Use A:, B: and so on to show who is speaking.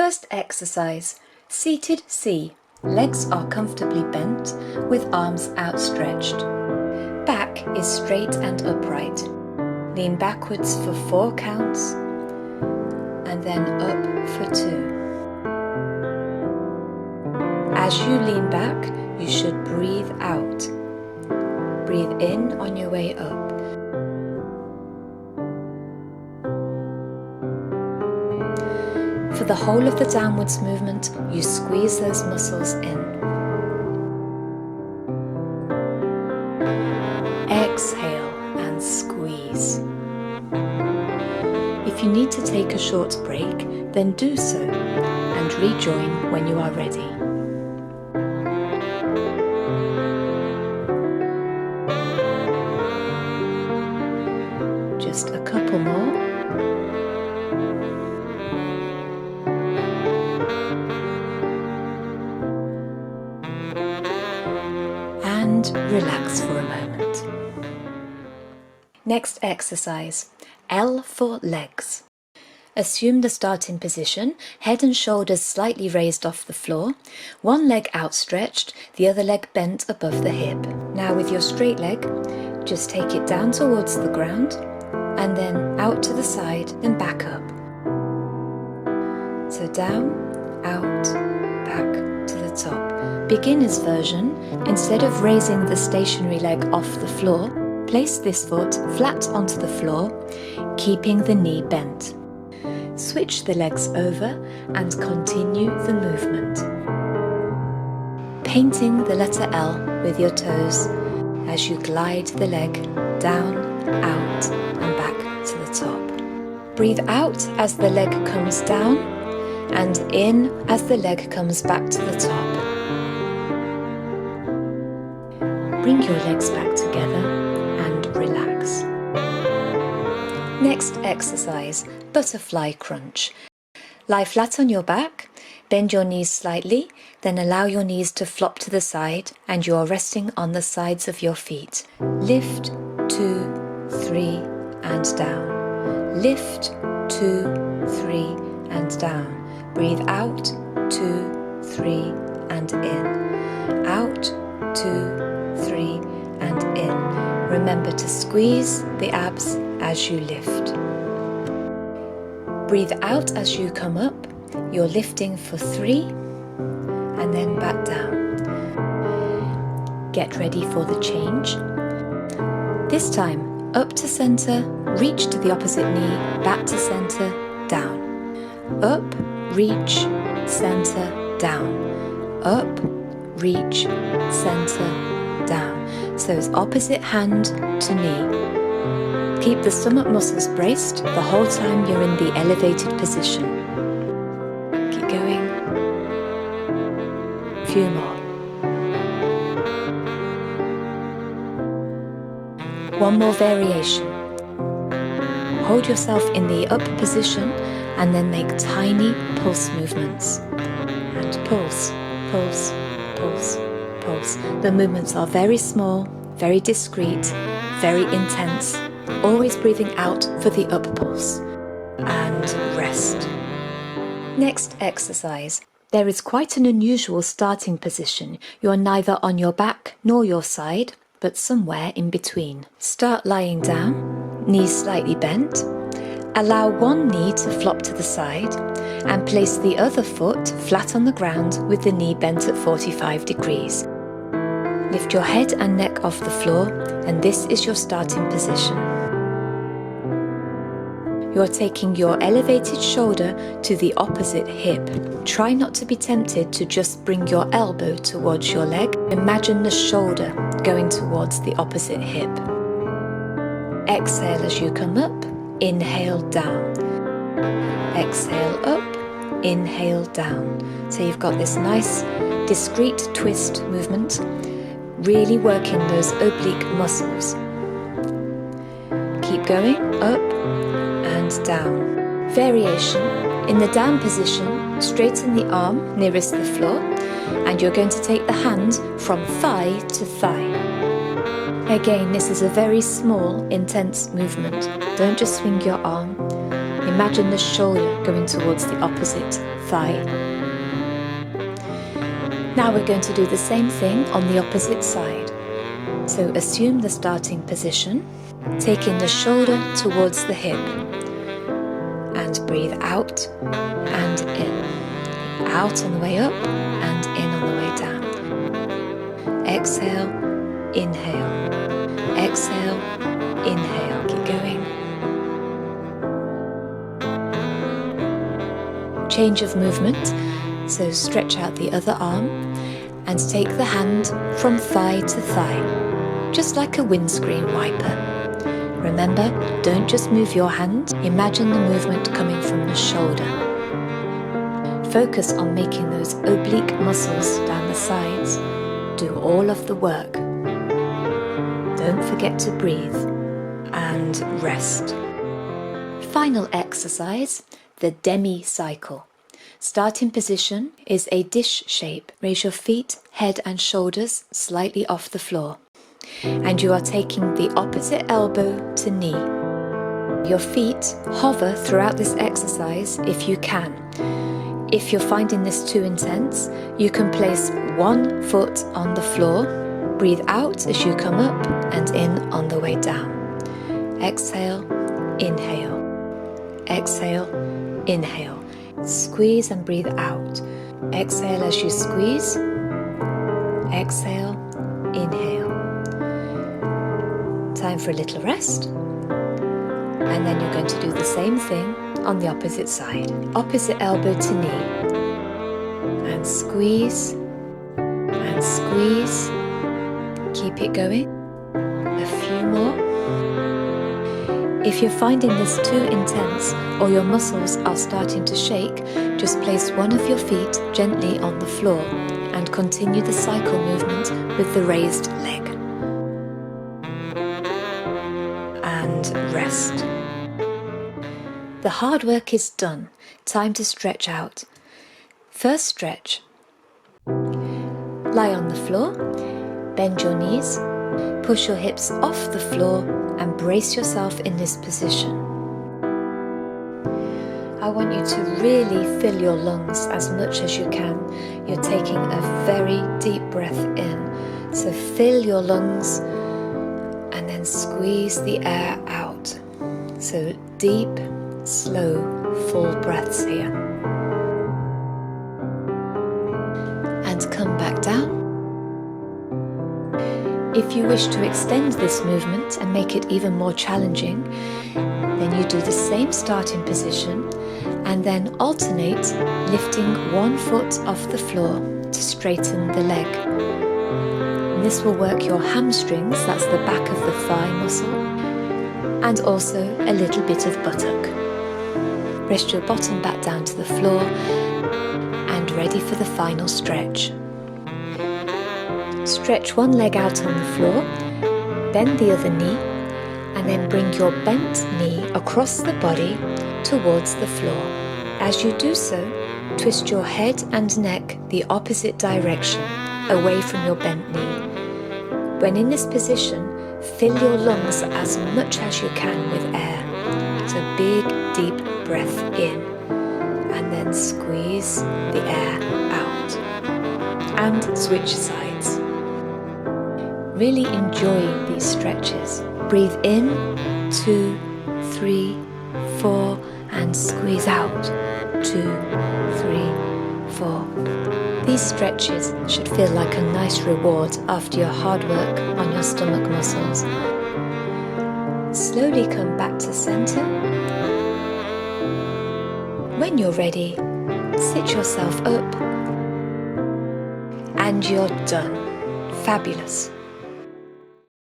A: First exercise, seated C. Legs are comfortably bent with arms outstretched. Back is straight and upright. Lean backwards for 4 counts and then up for 2. As you lean back, you should breathe out. Breathe in on your way up. For the whole of the downwards movement, you squeeze those muscles in. Exhale and squeeze. If you need to take a short break, then do so and rejoin when you are ready. Just a couple more. And relax for a moment. Next exercise, L for legs. Assume the starting position, head and shoulders slightly raised off the floor, one leg outstretched, the other leg bent above the hip. Now with your straight leg, just take it down towards the ground and then out to the side, then back up. So down, out, back to the top. Beginner's version, instead of raising the stationary leg off the floor, place this foot flat onto the floor, keeping the knee bent. Switch the legs over and continue the movement. Painting the letter L with your toes as you glide the leg down, out and back to the top. Breathe out as the leg comes down and in as the leg comes back to the top. Bring your legs back together and relax. Next exercise, butterfly crunch. Lie flat on your back, bend your knees slightly, then allow your knees to flop to the side and you are resting on the sides of your feet. Lift, 2, 3 and down. Lift, 2, 3 and down. Breathe out, 2, 3 and in. Out, 2, 3 and in. Remember to squeeze the abs as you lift. Breathe out as you come up. You're lifting for 3 and then back down. Get ready for the change. This time, up to centre, reach to the opposite knee, back to centre, down. Up, reach, centre, down. Up, reach, centre, down. So it's opposite hand to knee. Keep the stomach muscles braced the whole time you're in the elevated position. Keep going. A few more. One more variation. Hold yourself in the up position and then make tiny pulse movements. And pulse, pulse, pulse, pulse. The movements are very small, very discreet, very intense. Always breathing out for the up pulse. And rest. Next exercise. There is quite an unusual starting position. You are neither on your back nor your side, but somewhere in between. Start lying down, knees slightly bent. Allow one knee to flop to the side and place the other foot flat on the ground with the knee bent at 45 degrees. Lift your head and neck off the floor and this is your starting position. You are taking your elevated shoulder to the opposite hip. Try not to be tempted to just bring your elbow towards your leg. Imagine the shoulder going towards the opposite hip. Exhale as you come up, inhale down. Exhale up, inhale down. So you've got this nice discrete twist movement, really working those oblique muscles. Keep going, up and down. Variation. In the down position, straighten the arm nearest the floor and you're going to take the hand from thigh to thigh. Again, this is a very small, intense movement. Don't just swing your arm. Imagine the shoulder going towards the opposite thigh. Now we're going to do the same thing on the opposite side. So assume the starting position, taking the shoulder towards the hip, and breathe out and in. Out on the way up and in on the way down. Exhale, inhale. Exhale, inhale. Keep going. Change of movement. So stretch out the other arm and take the hand from thigh to thigh, just like a windscreen wiper. Remember, don't just move your hand, imagine the movement coming from the shoulder. Focus on making those oblique muscles down the sides do all of the work. Don't forget to breathe and rest. Final exercise, the Demi-cycle. Starting position is a dish shape. Raise your feet, head and shoulders slightly off the floor. And you are taking the opposite elbow to knee. Your feet hover throughout this exercise if you can. If you're finding this too intense, you can place one foot on the floor, breathe out as you come up and in on the way down. Exhale, inhale. Exhale, inhale. Squeeze and breathe out. Exhale as you squeeze. Exhale, inhale. Time for a little rest. And then you're going to do the same thing on the opposite side. Opposite elbow to knee. And squeeze. And squeeze. Keep it going. A few more. If you're finding this too intense or your muscles are starting to shake, just place one of your feet gently on the floor and continue the cycle movement with the raised leg. And rest. The hard work is done. Time to stretch out. First stretch. Lie on the floor, bend your knees, push your hips off the floor and brace yourself in this position. I want you to really fill your lungs as much as you can. You're taking a very deep breath in. So fill your lungs and then squeeze the air out. So deep, slow, full breaths here. And come back down. If you wish to extend this movement and make it even more challenging, then you do the same starting position and then alternate lifting one foot off the floor to straighten the leg. And this will work your hamstrings, that's the back of the thigh muscle, and also a little bit of buttock. Rest your bottom back down to the floor and ready for the final stretch. Stretch one leg out on the floor, bend the other knee, and then bring your bent knee across the body towards the floor. As you do so, twist your head and neck the opposite direction, away from your bent knee. When in this position, fill your lungs as much as you can with air. So big, deep breath in, and then squeeze the air out. And switch sides. Really enjoy these stretches. Breathe in, 2, 3, 4, and squeeze out, 2, 3, 4. These stretches should feel like a nice reward after your hard work on your stomach muscles. Slowly come back to center. When you're ready, sit yourself up, and you're done. Fabulous.